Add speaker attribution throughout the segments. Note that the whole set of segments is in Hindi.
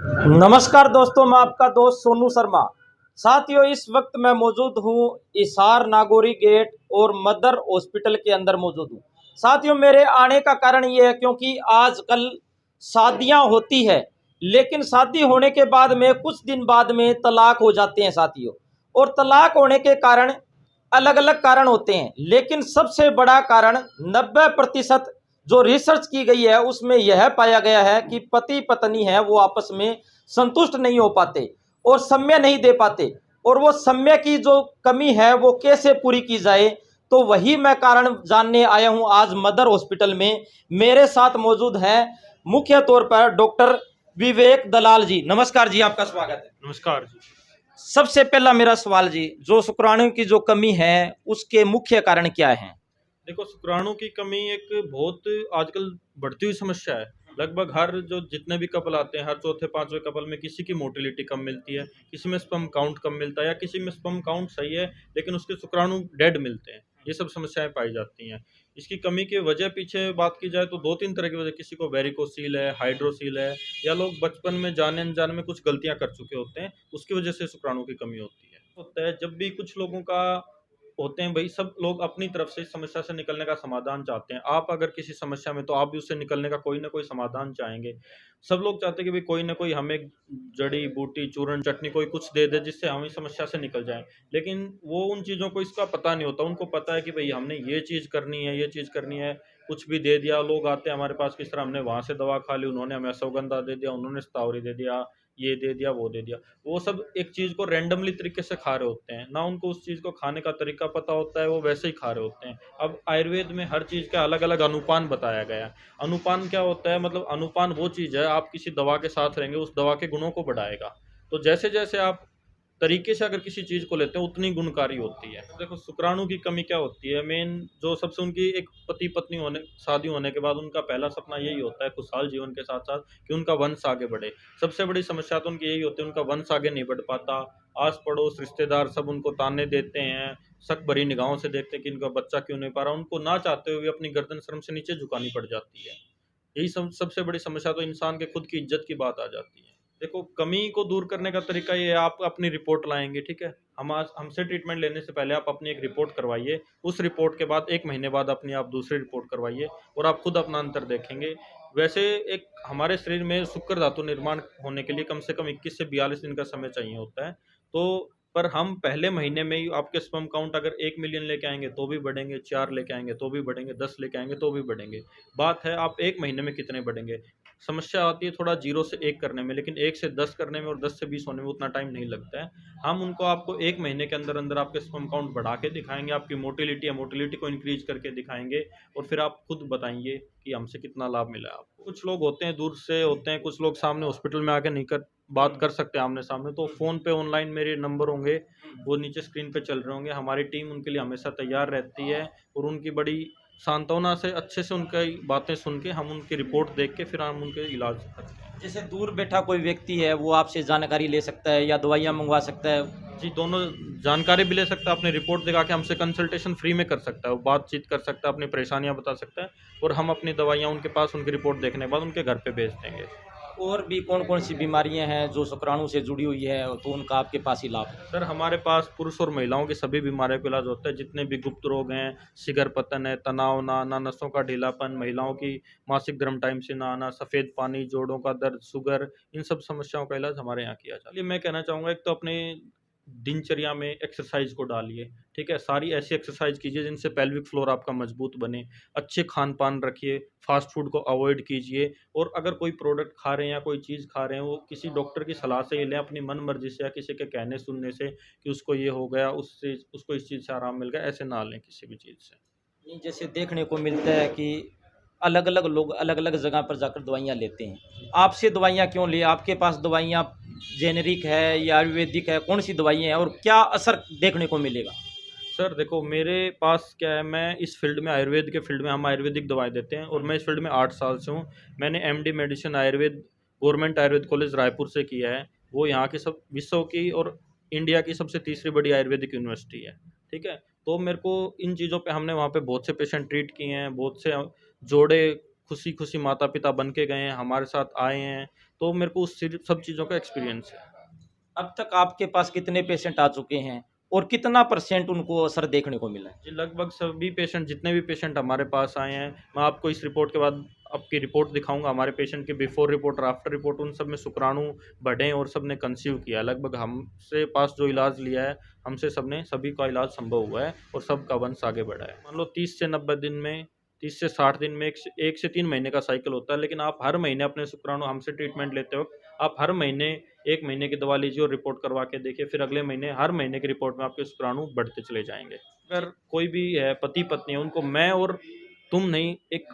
Speaker 1: नमस्कार दोस्तों, मैं आपका दोस्त सोनू शर्मा। साथियों, इस वक्त मैं मौजूद हूँ इसार नागौरी गेट और मदर हॉस्पिटल के अंदर मौजूद हूँ। साथियों, मेरे आने का कारण ये है क्योंकि आजकल शादियां होती है, लेकिन शादी होने के बाद में कुछ दिन बाद में तलाक हो जाते हैं साथियों। और तलाक होने के कारण अलग अलग कारण होते हैं, लेकिन सबसे बड़ा कारण 90% जो रिसर्च की गई है उसमें यह पाया गया है कि पति पत्नी है वो आपस में संतुष्ट नहीं हो पाते और समय नहीं दे पाते। और वो समय की जो कमी है वो कैसे पूरी की जाए, तो वही मैं कारण जानने आया हूं आज मदर हॉस्पिटल में। मेरे साथ मौजूद हैं मुख्य तौर पर डॉक्टर विवेक दलाल जी। नमस्कार जी, आपका स्वागत है।
Speaker 2: नमस्कार जी।
Speaker 1: सबसे पहला मेरा सवाल जी, जो शुक्राणु की जो कमी है उसके मुख्य कारण क्या है?
Speaker 2: देखो, शुक्राणु की कमी एक बहुत आजकल बढ़ती हुई समस्या है। लगभग हर जो जितने भी कपल आते हैं, हर चौथे पांचवें कपल में किसी की मोटिलिटी कम मिलती है, किसी में स्पर्म काउंट कम मिलता है, या किसी में स्पर्म काउंट सही है लेकिन उसके शुक्राणु डेड मिलते हैं। ये सब समस्याएं पाई जाती हैं। इसकी कमी की वजह पीछे बात की जाए तो दो तीन तरह की वजह, किसी को वेरिकोसील है, हाइड्रोसील है, या लोग बचपन में जाने अनजाने में कुछ गलतियां कर चुके होते हैं, उसकी वजह से शुक्राणु की कमी होती है। जब भी कुछ लोगों का होते हैं भाई, सब लोग अपनी तरफ से इस समस्या से निकलने का समाधान चाहते हैं। आप अगर किसी समस्या में, तो आप भी उससे निकलने का कोई ना कोई समाधान चाहेंगे। सब लोग चाहते हैं कि भाई कोई ना कोई हमें जड़ी बूटी, चूरन चटनी कोई कुछ दे दे जिससे हम इस समस्या से निकल जाएं। लेकिन वो उन चीज़ों को इसका पता नहीं होता। उनको पता है कि भाई हमने ये चीज़ करनी है, ये चीज़ करनी है, कुछ भी दे दिया। लोग आते हैं हमारे पास, किस तरह हमने वहाँ से दवा खा ली, उन्होंने हमें अश्वगंधा दे दिया, उन्होंने शतावरी दे दिया, ये दे दिया, वो दे दिया। वो सब एक चीज़ को रैंडमली तरीके से खा रहे होते हैं, ना उनको उस चीज़ को खाने का तरीका पता होता है, वो वैसे ही खा रहे होते हैं। अब आयुर्वेद में हर चीज़ का अलग अलग अनुपान बताया गया है। अनुपान क्या होता है? मतलब अनुपान वो चीज़ है, आप किसी दवा के साथ रहेंगे, उस दवा के गुणों को बढ़ाएगा। तो जैसे जैसे आप तरीके से अगर किसी चीज़ को लेते हैं, उतनी गुणकारी होती है। देखो, शुक्राणु की कमी क्या होती है, मेन जो सबसे उनकी एक पति पत्नी होने, शादी होने के बाद उनका पहला सपना यही होता है खुशहाल जीवन के साथ साथ कि उनका वंश आगे बढ़े। सबसे बड़ी समस्या तो उनकी यही होती है, उनका वंश आगे नहीं बढ़ पाता। आस पड़ोस रिश्तेदार सब उनको ताने देते हैं, शक भरी निगाहों से देखते हैं कि इनका बच्चा क्यों नहीं पा रहा। उनको ना चाहते हुए अपनी गर्दन शर्म से नीचे झुकानी पड़ जाती है। यही सबसे बड़ी समस्या, तो इंसान के खुद की इज्जत की बात आ जाती है। देखो, कमी को दूर करने का तरीका ये है, आप अपनी रिपोर्ट लाएंगे, ठीक है। हम आज हमसे ट्रीटमेंट लेने से पहले आप अपनी एक रिपोर्ट करवाइए। उस रिपोर्ट के बाद 1 महीने बाद अपनी आप दूसरी रिपोर्ट करवाइए, और आप खुद अपना अंतर देखेंगे। वैसे एक हमारे शरीर में शुक्र धातु निर्माण होने के लिए कम से कम 21 से 42 दिन का समय चाहिए होता है। तो पर हम पहले महीने में ही आपके स्पर्म काउंट अगर 1 मिलियन लेके आएंगे तो भी बढ़ेंगे, 4 लेके आएंगे तो भी बढ़ेंगे, 10 लेके आएंगे तो भी बढ़ेंगे। बात है आप 1 महीने में कितने बढ़ेंगे। समस्या आती है थोड़ा 0 से 1 करने में, लेकिन 1 से 10 करने में और 10 से 20 होने में उतना टाइम नहीं लगता है। हम उनको आपको 1 महीने के अंदर अंदर आपके स्पर्म काउंट बढ़ा के दिखाएंगे, आपकी मोटिलिटी या मोटिलिटी को इंक्रीज करके दिखाएंगे, और फिर आप खुद बताएंगे कि हमसे कितना लाभ मिला है आपको। कुछ लोग होते हैं दूर से होते हैं, कुछ लोग सामने हॉस्पिटल में आके नहीं कर बात कर सकते आमने सामने, तो फ़ोन पे ऑनलाइन मेरे नंबर होंगे, वो नीचे स्क्रीन पे चल रहे होंगे। हमारी टीम उनके लिए हमेशा तैयार रहती है, और उनकी बड़ी सांत्वना से अच्छे से उनकी बातें सुन के, हम उनकी रिपोर्ट देख के फिर हम उनके इलाज करते हैं।
Speaker 1: जैसे दूर बैठा कोई व्यक्ति है वो आपसे जानकारी ले सकता है या दवाइयाँ मंगवा सकता है?
Speaker 2: जी, दोनों जानकारी भी ले सकता है, अपनी रिपोर्ट दिखा के हमसे कंसल्टेशन फ्री में कर सकता है, वो बातचीत कर सकता है, अपनी परेशानियां बता सकता है, और हम अपनी दवाइयां उनके पास, उनकी रिपोर्ट देखने के बाद उनके घर पे भेज देंगे।
Speaker 1: और भी कौन कौन सी बीमारियां हैं जो शुक्राणु से जुड़ी हुई है, तो उनका आपके पास ही लाभ है?
Speaker 2: सर, हमारे पास पुरुष और महिलाओं की सभी बीमारियों का इलाज होता है। जितने भी गुप्त रोग हैं, शिगर पतन है, तनाव ना आना, नसों का ढीलापन, महिलाओं की मासिक धर्म टाइम से ना आना, सफ़ेद पानी, जोड़ों का दर्द, शुगर, इन सब समस्याओं का इलाज हमारे यहाँ किया जाता है। मैं कहना चाहूँगा, एक तो अपने दिनचर्या में एक्सरसाइज को डालिए, ठीक है। सारी ऐसी एक्सरसाइज कीजिए जिनसे पेल्विक फ्लोर आपका मजबूत बने। अच्छे खान पान रखिए, फास्ट फूड को अवॉइड कीजिए, और अगर कोई प्रोडक्ट खा रहे हैं या कोई चीज़ खा रहे हैं, वो किसी डॉक्टर की सलाह से ही लें, अपनी मन मर्जी से या किसी के कहने सुनने से कि उसको ये हो गया, उससे उसको इस चीज़ से आराम मिल गया, ऐसे ना लें किसी भी चीज़ से।
Speaker 1: नहीं, जैसे देखने को मिलता है कि अलग अलग लोग अलग अलग जगह पर जाकर दवाइयाँ लेते हैं। आपसे दवाइयाँ क्यों लिए? आपके पास दवाइयाँ जेनेरिक है या आयुर्वेदिक है, कौन सी दवाइयाँ हैं और क्या असर देखने को मिलेगा?
Speaker 2: सर देखो, मेरे पास क्या है, मैं इस फील्ड में, आयुर्वेद के फील्ड में, हम आयुर्वेदिक दवाई देते हैं, और मैं इस फील्ड में 8 साल से हूँ। मैंने MD medicine Ayurveda government Ayurveda college Raipur से किया है। वो यहाँ की सब विश्व की और इंडिया की सबसे तीसरी बड़ी आयुर्वेदिक यूनिवर्सिटी है, ठीक है। तो मेरे को इन चीज़ों पे, हमने वहाँ पे बहुत से पेशेंट ट्रीट किए हैं, बहुत से जोड़े खुशी खुशी माता पिता बन के गए हैं, हमारे साथ आए हैं। तो मेरे को उस सब चीज़ों का एक्सपीरियंस है।
Speaker 1: अब तक आपके पास कितने पेशेंट आ चुके हैं और कितना % उनको असर देखने को मिला है?
Speaker 2: जी, लगभग सभी पेशेंट, जितने भी पेशेंट हमारे पास आए हैं, मैं आपको इस रिपोर्ट के बाद आपकी रिपोर्ट दिखाऊँगा, हमारे पेशेंट की बिफ़ोर रिपोर्ट और आफ्टर रिपोर्ट, उन सब में शुक्राणु बढ़े और सब ने कंसीव किया। लगभग हमसे पास जो इलाज लिया है, हमसे सभी का इलाज संभव हुआ है और सबका वंश आगे बढ़ा है। मान लो 30 से 90 दिन में, 30 से 60 दिन में 1 से 3 महीने का साइकिल होता है, लेकिन आप हर महीने अपने शुक्राणु हमसे ट्रीटमेंट लेते वक़्त, आप हर महीने 1 महीने की दवा लीजिए और रिपोर्ट करवा के देखिए, फिर अगले महीने हर महीने की रिपोर्ट में आपके शुक्राणु बढ़ते चले जाएँगे। अगर कोई भी है, पति-पत्नी है, उनको मैं और तुम नहीं, एक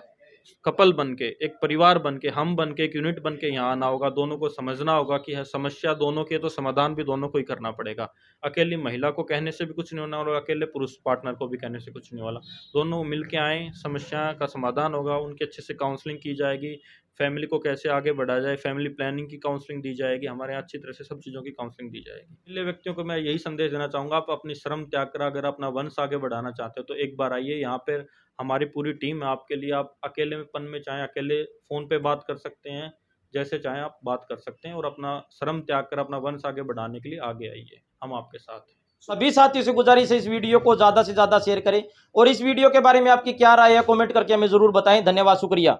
Speaker 2: कपल बन के, एक परिवार बन के, हम बन के, एक यूनिट बन के यहाँ आना होगा। दोनों को समझना होगा कि है समस्या दोनों की है, तो समाधान भी दोनों को ही करना पड़ेगा। अकेली महिला को कहने से भी कुछ नहीं होना और अकेले पुरुष पार्टनर को भी कहने से कुछ नहीं वाला। दोनों मिल के आएँ, समस्या का समाधान होगा, उनकी अच्छे से काउंसलिंग की जाएगी, फैमिली को कैसे आगे बढ़ाया जाए, फैमिली प्लानिंग की काउंसलिंग दी जाएगी, हमारे यहाँ अच्छी तरह से सब चीज़ों की काउंसलिंग दी जाएगी। इसलिए व्यक्तियों को मैं यही संदेश देना चाहूँगा, आप अपनी श्रम त्याग कर अगर अपना वंश आगे बढ़ाना चाहते हो, तो एक बार आइए यहाँ पे, हमारी पूरी टीम है आपके लिए। आप अकेलेपन में चाहें अकेले फ़ोन पे बात कर सकते हैं, जैसे चाहें आप बात कर सकते हैं और अपना श्रम त्याग कर अपना वंश आगे बढ़ाने के लिए आगे आइए, हम आपके साथ हैं।
Speaker 1: सभी साथियों से गुजारिश है इस वीडियो को ज़्यादा से ज़्यादा शेयर करें और इस वीडियो के बारे में आपकी क्या राय है कमेंट करके हमें ज़रूर बताएं। धन्यवाद, शुक्रिया।